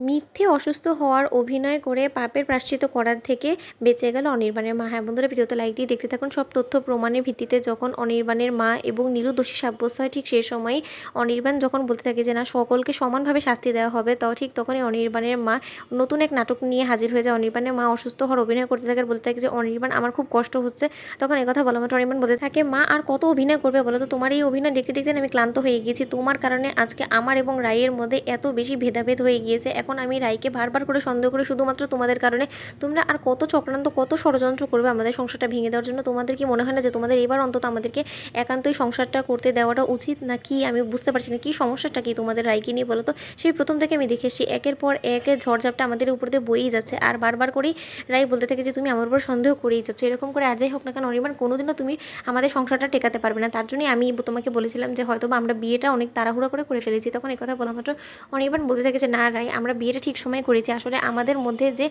মিথ্যে অসুস্থ হওয়ার অভিনয় করে পাপের প্রায়শ্চিত্ত করার থেকে বেঁচে গেল অনির্বাণের মা। হ্যাঁ বন্ধুরা, ভিডিওতে লাইক দিয়ে দেখতে থাকুন। সব তথ্য প্রমাণের ভিত্তিতে যখন অনির্বাণের মা এবং নীলু দোষী সাব্যস্ত হয়, ঠিক সেই সময়ই অনির্বাণ যখন বলতে থাকে যে না, সকলকে সমানভাবে শাস্তি দেওয়া হবে, ঠিক তখনই অনির্বাণের মা নতুন এক নাটক নিয়ে হাজির হয়ে যায়। অনির্বাণের মা অসুস্থ হওয়ার অভিনয় করতে থাকে আর বলতে থাকে যে অনির্বাণ, আমার খুব কষ্ট হচ্ছে। তখন একথা বলা মাত্র অনির্বাণ বলতে থাকে, মা আর কত অভিনয় করবে বলো তো? তোমার এই অভিনয় দেখতে দেখতে আমি ক্লান্ত হয়ে গিয়েছি। তোমার কারণে আজকে আমার এবং রায়ের মধ্যে এত বেশি ভেদাভেদ হয়ে গিয়েছে। এখন আমি রায়কে বারবার করে সন্দেহ করি শুধুমাত্র তোমাদের কারণে। তোমরা আর কত চক্রান্ত, কত ষড়যন্ত্র করবে আমাদের সংসারটা ভেঙে দেওয়ার জন্য? তোমাদের কি মনে হয় না যে তোমাদের এবার অন্তত আমাদেরকে একান্তই সংসারটা করতে দেওয়াটা উচিত? না কি আমি বুঝতে পারছি না, কি সমস্যাটা কি তোমাদের রায়কে নিয়ে বলো তো? সেই প্রথম থেকে আমি দেখে এসেছি একের পর এক ঝড়ঝাপটা আমাদের উপর দিয়ে বয়েই যাচ্ছে, আর বারবার করেই রায় বলতে থাকে যে তুমি আমার উপর সন্দেহ করেই যাচ্ছ। এরকম করে আর যাই হোক না কেন অনির্বাণ, কোনোদিনও তুমি আমাদের সংসারটা টেকাতে পারবে না। তার জন্যই আমি তোমাকে বলেছিলাম যে হয়তো বা আমরা বিয়েটা অনেক তাড়াহুড়া করে ফেলেছি। তখন এই কথা বলা মাত্র অনির্বাণ বলতে থাকে যে না রায়, আমরা বিয়েটা ঠিক সময় করেছি। আসলে আমাদের মধ্যে যে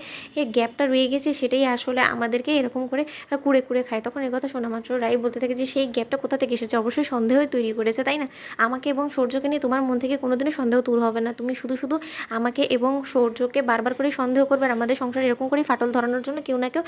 গ্যাপটা রয়ে গেছে সেটাই আসলে আমাদেরকে এরকম করে কুড়ে কুড়ে খায়। তখন এই কথা শোনা মাত্র রায় বলতে থাকে যে সেই গ্যাপটা কোথা থেকে এসেছে? অবশ্যই সন্দেহই তৈরি করেছে, তাই না? আমাকে এবং সূর্যকে নিয়ে তোমার মন থেকে কোনোদিনও সন্দেহ দূর হবে না। তুমি শুধু শুধু আমাকে এবং সূর্যকে বারবার করে সন্দেহ করবে, আর আমাদের সংসারে এরকম করেই ফাটল ধরানোর জন্য কেউ না কেউ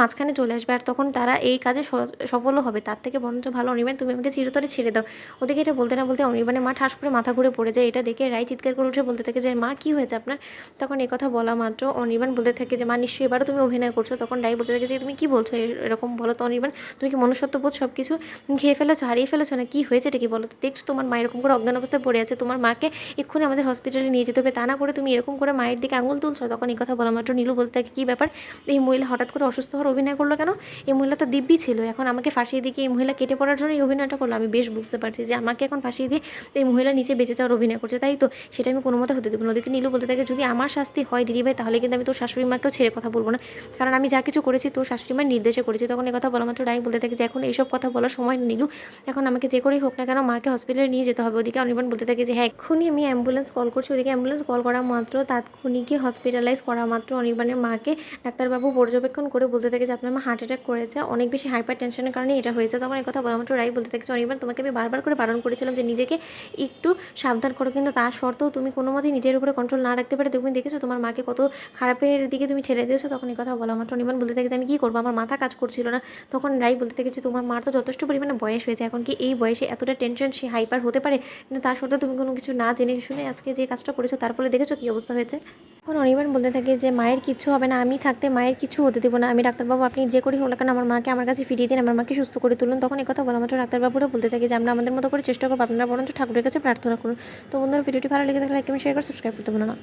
মাঝখানে চলে আসবে, আর তখন তারা এই কাজে সফলও হবে। তার থেকে বরঞ্চ ভালো অনির্বাণ, তুমি আমাকে চিরতরে ছেড়ে দাও। ওদিকে এটা বলতে না বলতে অনির্বাণের মা ঠাস করে মাথা ঘুরে পড়ে যায়। এটা দেখে রায় চিৎকার করে উঠে বলতে থাকে যে মা, কি হয়েছে আপনার? তখন এই কথা বলা মাত্র অনির্বাণ বলতে থাকে যে মা, নিশ্চয়ই এবারও তুমি অভিনয় করছো। তখন রায় বলতে থাকে যে তুমি কি বলছো এরকম? বলো তো অনির্বাণ, তুমি কি মনুষ্যত্ববোধ সব কিছু খেয়ে ফেলেছো, হারিয়ে ফেলেছো? না কি হয়েছে এটা কি বলো তো? দেখছো তোমার মা এরকম করে অজ্ঞান অবস্থায় পড়ে আছে, তোমার মাকে এক্ষুনি আমাদের হসপিটালে নিয়ে যেতে হবে, তা না করে তুমি এরকম করে মায়ের দিকে আঙুল তুলছো। তখন এই কথা বলা মাত্র নীলু বলতে থাকে, কি ব্যাপার, এই মহিলা হঠাৎ করে অসুস্থ হওয়ার অভিনয় করলো কেন? এই মহিলা তো দিব্যি ছিল, এখন আমাকে ফাঁসিয়ে দিয়ে এই মহিলা কেটে পড়ার জন্য এই অভিনয়টা করলো? আমি বেশ বুঝতে পারছি যে আমাকে এখন ফাঁসিয়ে দিয়ে এই মহিলা নিচে বেঁচে যাওয়ার অভিনয় করছে, তাই তো? সেটা আমি কোনো মতে হতে দেবো না। ওদিকে নীলু বলতে থাকে, যদি আমার শাস্তি হয় দিদিভাই, তাহলে কিন্তু আমি তোর শাশুড়ি মাকেও ছেড়ে কথা বলবো না, কারণ আমি যা কিছু করেছি তোর শাশুড়ি মার নির্দেশে করেছি। তখন এই কথা বলা মাত্র রায় বলতে থাকে যে এখন এইসব কথা বলার সময় নীলু, এখন আমাকে যে করেই হোক না কেন মাকে হসপিটালে নিয়ে যেতে হবে। ওদিকে অনির্বাণ বলতে থাকে যে হ্যাঁ, এক্ষুনি আমি অ্যাম্বুলেন্স কল করছি। ওদিকে অ্যাম্বুলেন্স কল করা মাত্র, তাৎক্ষণিকই হসপিটালাইজ করা মাত্র অনির্বাণের মাকে ডাক্তারবাবু পর্যবেক্ষণ করে বলতে থাকে যে আপনার মা হার্ট অ্যাটাক করেছে, অনেক বেশি হাইপার টেনশনের কারণে এটা হয়েছে। তখন এই কথা বলা মাত্র রায় বলতে থাকে যে অনির্বাণ, তোমাকে আমি বারবার করে বারণ করেছিলাম যে নিজেকে একটু সাবধান করো, কিন্তু তা সত্ত্বেও তুমি কোনো মতেই নিজের উপরে কন্ট্রোল না রাখতে পারে তুমি দেখেছো তোমার মাকে কত খারাপের দিকে তুমি ঠেলে দিয়েছো। তখন এই কথা বলা মাত্র অনির্বাণ বলতে থাকে যে আমি কী করবো, আমার মাথা কাজ করছিল না। তখন রাই বলতে থাকে যে তোমার মার তো যথেষ্ট পরিমাণে বয়স হয়েছে, এখন কি এই বয়সে এতটা টেনশন সে হাইপার হতে পারে? কিন্তু তা সত্ত্বেও তুমি কোনো কিছু না জেনে শুনে আজকে যে কাজটা করেছো, তার ফলে দেখেছো কী অবস্থা হয়েছে। তখন অনির্বাণ বলতে থাকে যে মায়ের কিচ্ছু হবে না, আমি থাকতে মায়ের কিছু হতে দেবো না। আমি ডাক্তারবাবু, আপনি যে করেই হোক না কেন আমার মাকে আমার কাছে ফিরিয়ে দিন, আমার মাকে সুস্থ করে তুলুন। তখন এই কথা বলা মাত্র ডাক্তারবাবুরা বলতে থাকে যে আমরা আমাদের মতো করে চেষ্টা করবো, আপনারা বরঞ্চ ঠাকুরের কাছে প্রার্থনা করুন। তো বন্ধুরা, ভিডিওটি ভালো লেগে থাকলে লাইক, কমেন্ট, শেয়ার করে সাবস্ক্রাইব করতে ভুলো না।